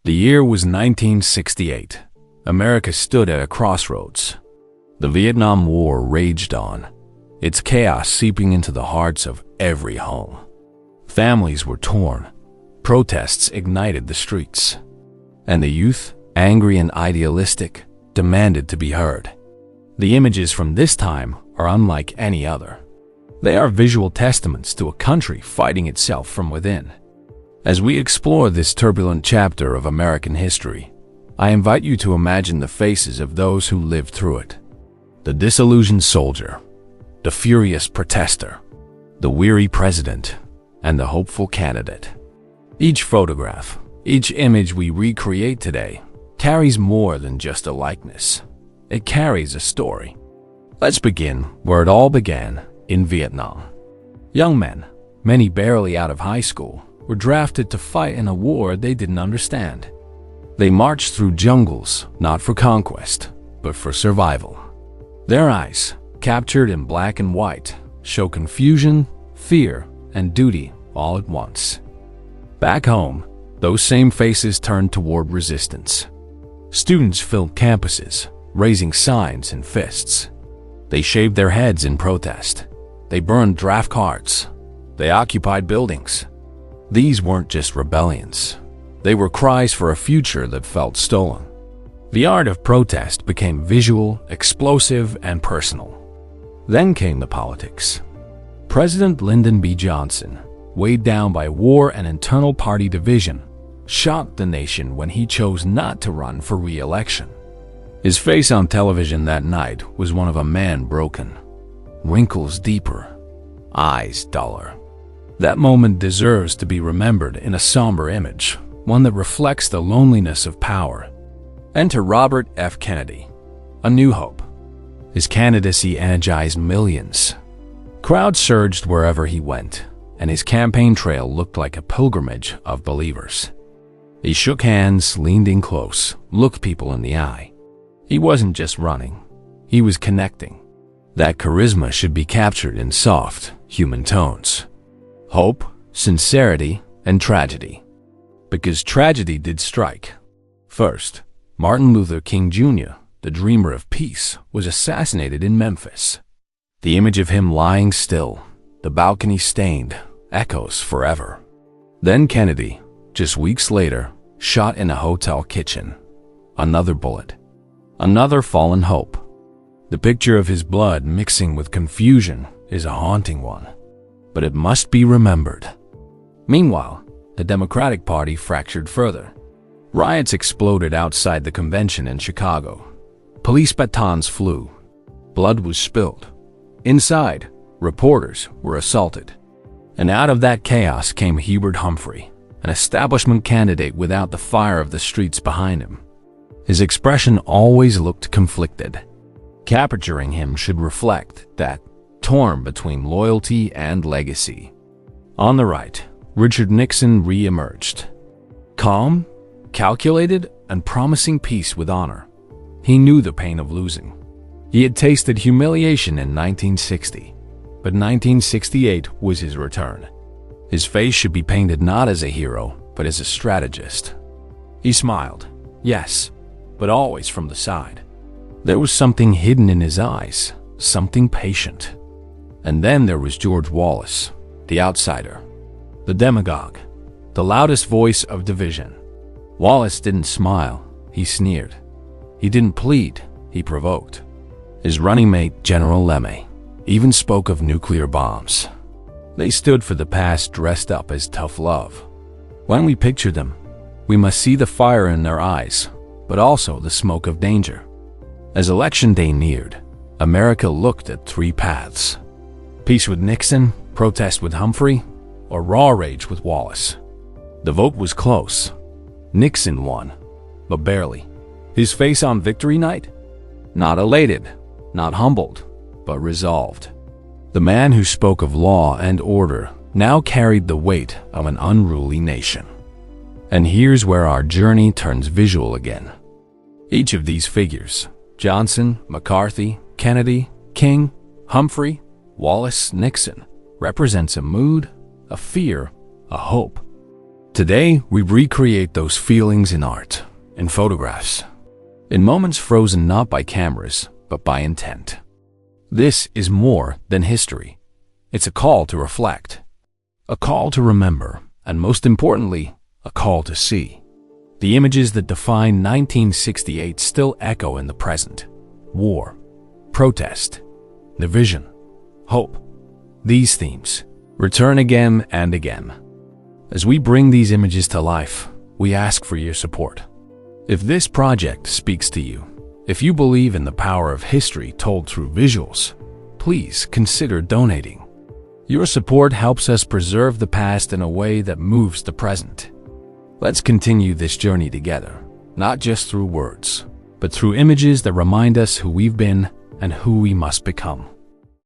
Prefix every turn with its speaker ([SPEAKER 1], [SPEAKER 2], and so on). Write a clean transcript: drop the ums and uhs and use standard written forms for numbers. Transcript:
[SPEAKER 1] The year was 1968. America stood at a crossroads. The Vietnam War raged on, its chaos seeping into the hearts of every home. Families were torn, protests ignited the streets, and the youth, angry and idealistic, demanded to be heard. The images from this time are unlike any other. They are visual testaments to a country fighting itself from within. As we explore this turbulent chapter of American history, I invite you to imagine the faces of those who lived through it. The disillusioned soldier, the furious protester, the weary president, and the hopeful candidate. Each photograph, each image we recreate today, carries more than just a likeness. It carries a story. Let's begin where it all began, in Vietnam. Young men, many barely out of high school, were drafted to fight in a war they didn't understand. They marched through jungles, not for conquest, but for survival. Their eyes, captured in black and white, show confusion, fear, and duty all at once. Back home, those same faces turned toward resistance. Students filled campuses, raising signs and fists. They shaved their heads in protest. They burned draft cards. They occupied buildings. These weren't just rebellions. They were cries for a future that felt stolen. The art of protest became visual, explosive, and personal. Then came the politics. President Lyndon B. Johnson, weighed down by war and internal party division, shocked the nation when he chose not to run for re-election. His face on television that night was one of a man broken, wrinkles deeper, eyes duller. That moment deserves to be remembered in a somber image, one that reflects the loneliness of power. Enter Robert F. Kennedy, a new hope. His candidacy energized millions. Crowds surged wherever he went, and his campaign trail looked like a pilgrimage of believers. He shook hands, leaned in close, looked people in the eye. He wasn't just running, he was connecting. That charisma should be captured in soft, human tones. Hope, sincerity, and tragedy. Because tragedy did strike. First, Martin Luther King Jr., the dreamer of peace, was assassinated in Memphis. The image of him lying still, the balcony stained, echoes forever. Then Kennedy, just weeks later, shot in a hotel kitchen. Another bullet. Another fallen hope. The picture of his blood mixing with confusion is a haunting one. But it must be remembered. Meanwhile, the Democratic Party fractured further. Riots exploded outside the convention in Chicago. Police batons flew. Blood was spilled. Inside, reporters were assaulted. And out of that chaos came Hubert Humphrey, an establishment candidate without the fire of the streets behind him. His expression always looked conflicted. Capturing him should reflect that, torn between loyalty and legacy. On the right, Richard Nixon re-emerged. Calm, calculated, and promising peace with honor. He knew the pain of losing. He had tasted humiliation in 1960, but 1968 was his return. His face should be painted not as a hero, but as a strategist. He smiled, yes, but always from the side. There was something hidden in his eyes, something patient. And then there was George Wallace, the outsider, the demagogue, the loudest voice of division. Wallace didn't smile, he sneered. He didn't plead, he provoked. His running mate, General Lemme, even spoke of nuclear bombs. They stood for the past dressed up as tough love. When we picture them, we must see the fire in their eyes, but also the smoke of danger. As Election Day neared, America looked at three paths. Peace with Nixon, protest with Humphrey, or raw rage with Wallace. The vote was close. Nixon won, but barely. His face on victory night? Not elated, not humbled, but resolved. The man who spoke of law and order now carried the weight of an unruly nation. And here's where our journey turns visual again. Each of these figures, Johnson, McCarthy, Kennedy, King, Humphrey, Wallace, Nixon, represents a mood, a fear, a hope. Today, we recreate those feelings in art, in photographs, in moments frozen not by cameras, but by intent. This is more than history. It's a call to reflect, a call to remember, and most importantly, a call to see. The images that define 1968 still echo in the present. War, protest, division, hope. These themes return again and again. As we bring these images to life, we ask for your support. If this project speaks to you, if you believe in the power of history told through visuals, please consider donating. Your support helps us preserve the past in a way that moves the present. Let's continue this journey together, not just through words, but through images that remind us who we've been and who we must become.